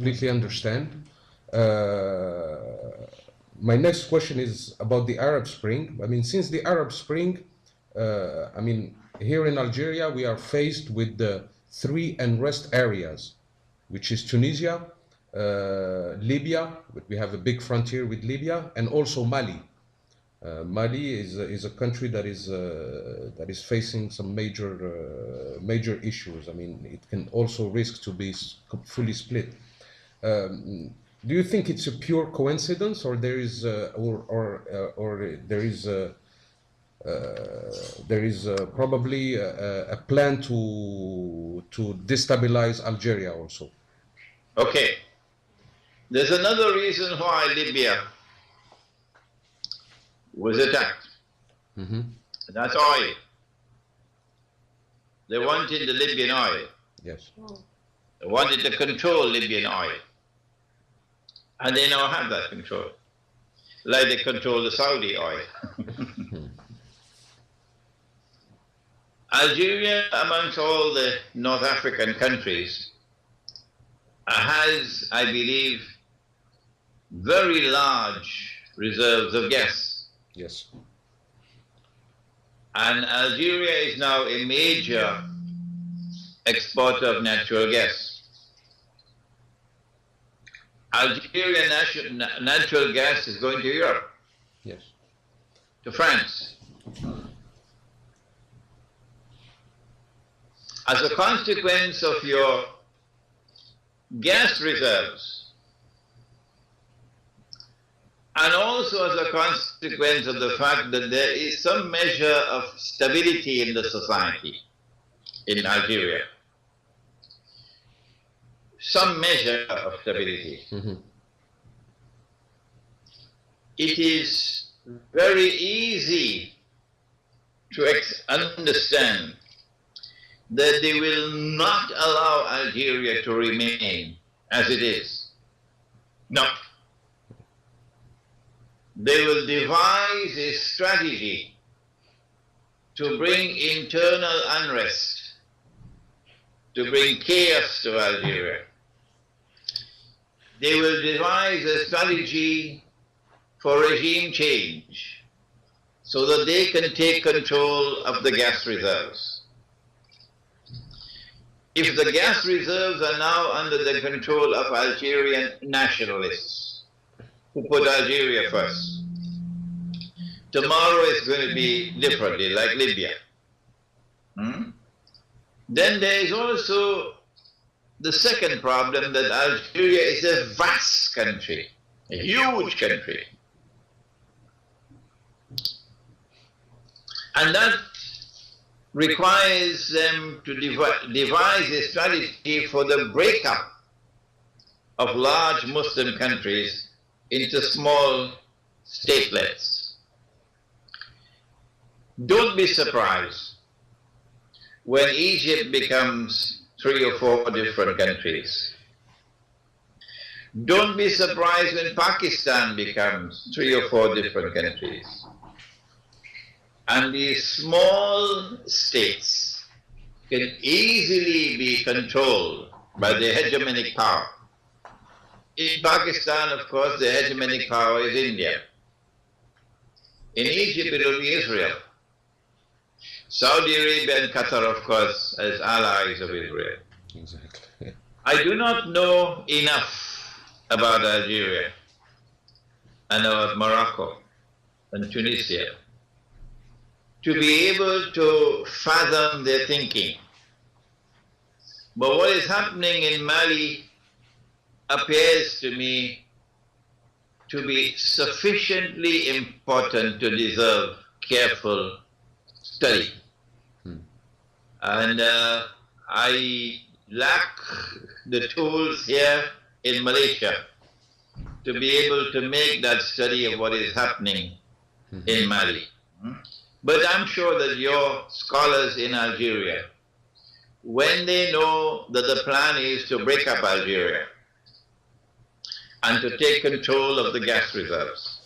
completely understand. My next question is about the Arab Spring. I mean, since the Arab Spring, I mean, here in Algeria, we are faced with the three unrest areas, which is Tunisia, Libya, but we have a big frontier with Libya, and also Mali. Mali is a country that is facing some major issues. I mean, it can also risk to be fully split. Do you think it's a pure coincidence, or there is probably a plan to destabilize Algeria also? Okay. There's another reason why Libya was attacked. Mm-hmm. That's oil. They wanted the Libyan oil. Yes. They wanted to control Libyan oil. And they now have that control. Like they control the Saudi oil. Algeria, amongst all the North African countries, has, I believe, very large reserves of gas. Yes. And Algeria is now a major exporter of natural gas. Algerian natural gas is going to Europe. Yes. To France. As a consequence of your gas reserves, and also as a consequence of the fact that there is some measure of stability in the society in Algeria, some measure of stability. Mm-hmm. It is very easy to understand that they will not allow Algeria to remain as it is. No. They will devise a strategy to bring internal unrest, to bring chaos to Algeria. They will devise a strategy for regime change so that they can take control of the gas reserves. If the gas reserves are now under the control of Algerian nationalists who put Algeria first, tomorrow is going to be differently, like Libya. Then there is also the second problem, that Algeria is a vast country, a huge country. And that requires them to devise a strategy for the breakup of large Muslim countries into small statelets. Don't be surprised when Egypt becomes 3 or 4 different countries. Don't be surprised when Pakistan becomes 3 or 4 different countries. And these small states can easily be controlled by the hegemonic power. In Pakistan, of course, the hegemonic power is India. In Egypt, it will be Israel. Saudi Arabia and Qatar, of course, as allies of Israel. Exactly. I do not know enough about Algeria and about Morocco and Tunisia to be able to fathom their thinking. But what is happening in Mali appears to me to be sufficiently important to deserve careful study. And I lack the tools here in Malaysia to be able to make that study of what is happening in Mali. But I'm sure that your scholars in Algeria, when they know that the plan is to break up Algeria and to take control of the gas reserves,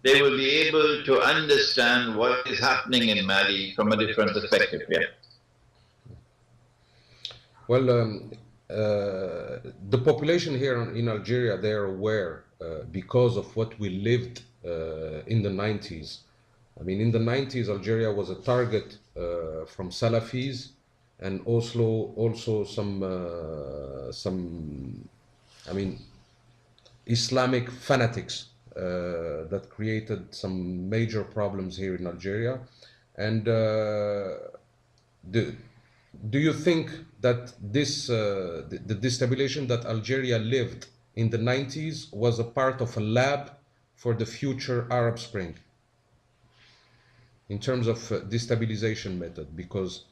they will be able to understand what is happening in Mali from a different perspective here. Well, the population here in Algeria, they are aware because of what we lived in the 90s. I mean, in the 90s, Algeria was a target from Salafis and also some, I mean, Islamic fanatics that created some major problems here in Algeria. And do you think that this the destabilization that Algeria lived in the 90s was a part of a lab for the future Arab Spring in terms of destabilization method? Because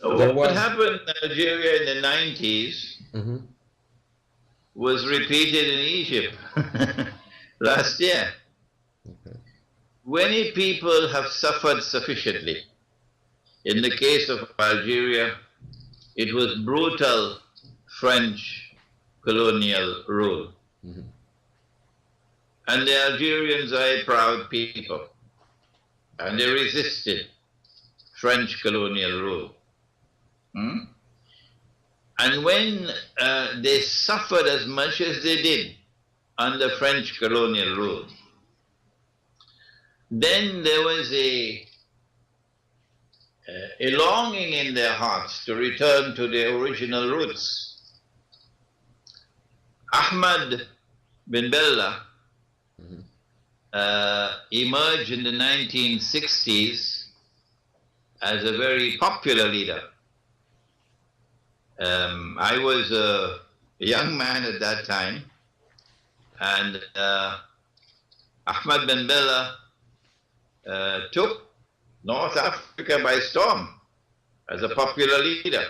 what happened in Algeria in the 90s was repeated in Egypt last year. Okay. Many people have suffered sufficiently. In the case of Algeria, it was brutal French colonial rule. And the Algerians are a proud people, and they resisted French colonial rule. And when they suffered as much as they did under French colonial rule, then there was a longing in their hearts to return to their original roots. Ahmad bin Bella emerged in the 1960s as a very popular leader. I was a young man at that time, and Ahmad bin Bella took North Africa by storm as a popular leader.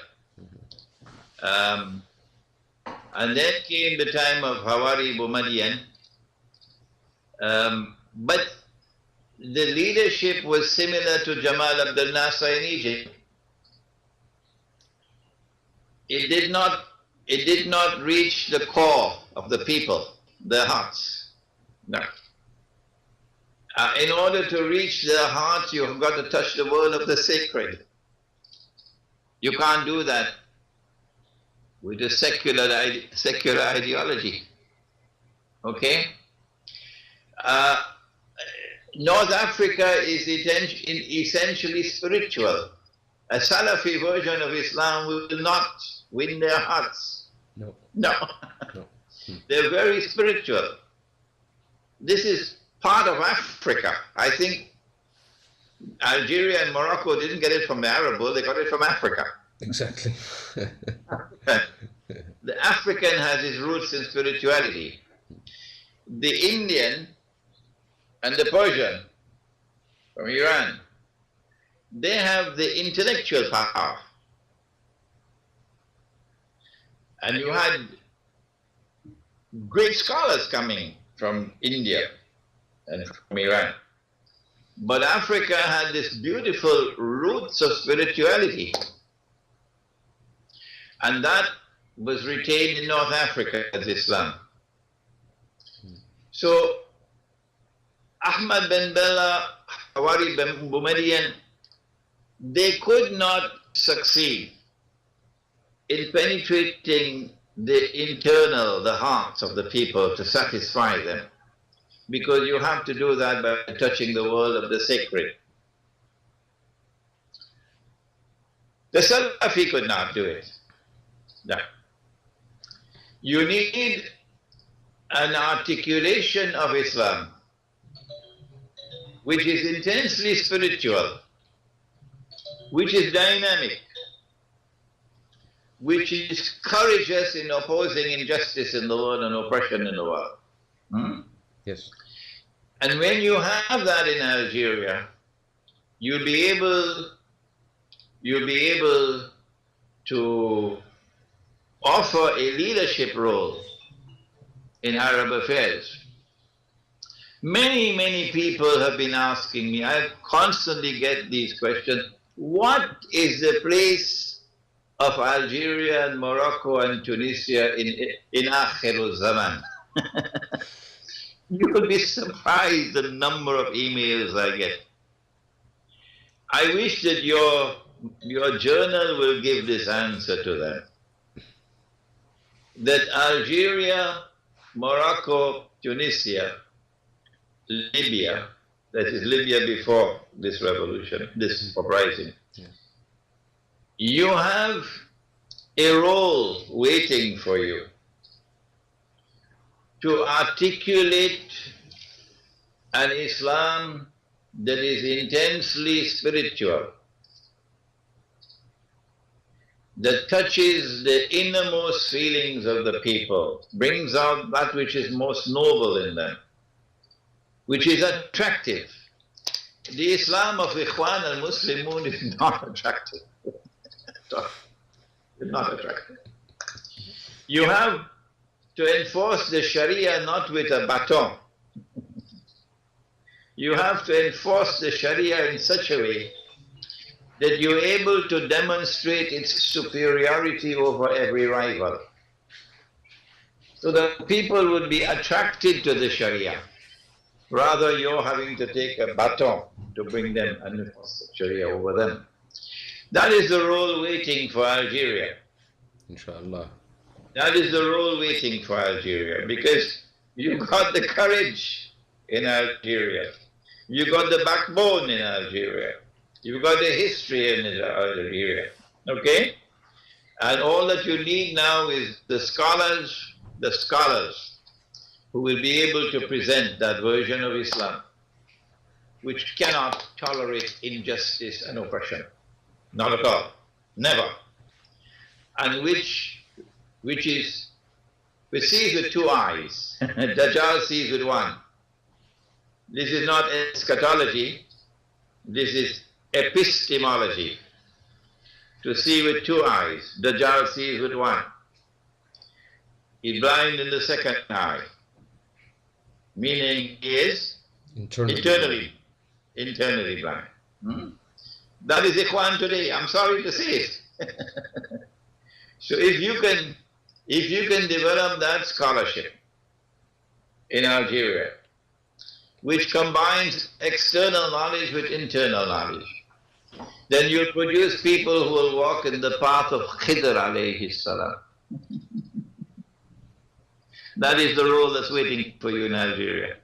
And then came the time of Hawari Boumediene. But the leadership was similar to Jamal Abdel Nasser in Egypt. It did not reach the core of the people, their hearts. No. In order to reach their hearts, you've got to touch the world of the sacred. You can't do that with a secular ideology. Okay? North Africa is essentially spiritual. A Salafi version of Islam will not win their hearts. No. No. They're very spiritual. This is part of Africa. I think Algeria and Morocco didn't get it from the Arab world, they got it from Africa. Exactly. The African has its roots in spirituality. The Indian and the Persian from Iran, they have the intellectual power. And you had great scholars coming from India and from Iran. But Africa had this beautiful roots of spirituality. And that was retained in North Africa as Islam. So Ahmad bin Bella, Hawari Boumediene, they could not succeed in penetrating the hearts of the people to satisfy them, because you have to do that by touching the world of the sacred. The Salafi could not do it. No. You need an articulation of Islam which is intensely spiritual, which is dynamic, which is courageous in opposing injustice in the world and oppression in the world. Yes. And when you have that in Algeria, you'll be able to offer a leadership role in Arab affairs. Many people have been asking me, I constantly get these questions, what is the place of Algeria and Morocco and Tunisia in Akhirul Zaman? You will be surprised the number of emails I get. I wish that your journal will give this answer to them. that Algeria, Morocco, Tunisia, Libya, that is Libya before this revolution, this uprising, you have a role waiting for you to articulate an Islam that is intensely spiritual, that touches the innermost feelings of the people, brings out that which is most noble in them, which is attractive. The Islam of Ikhwan al-Muslimun is not attractive. It's not attractive. You have to enforce the Sharia not with a baton. You have to enforce the Sharia in such a way that you're able to demonstrate its superiority over every rival. So that people would be attracted to the Sharia. Rather, you're having to take a baton to bring them and enforce the Sharia over them. That is the role waiting for Algeria. Inshallah. That is the role waiting for Algeria, because you got the courage in Algeria. You got the backbone in Algeria. You've got the history in Algeria. Okay? And all that you need now is the scholars who will be able to present that version of Islam, which cannot tolerate injustice and oppression. Not at all. Never. And which sees with two eyes. Dajjal sees with one. This is not eschatology, this is epistemology. To see with two eyes. Dajjal sees with one. He's blind in the second eye. Meaning he is internally blind. That is Ikhwan today. I'm sorry to say it. So if you can develop that scholarship in Algeria, which combines external knowledge with internal knowledge, then you'll produce people who will walk in the path of Khidr alayhi salam. That is the role that's waiting for you in Algeria.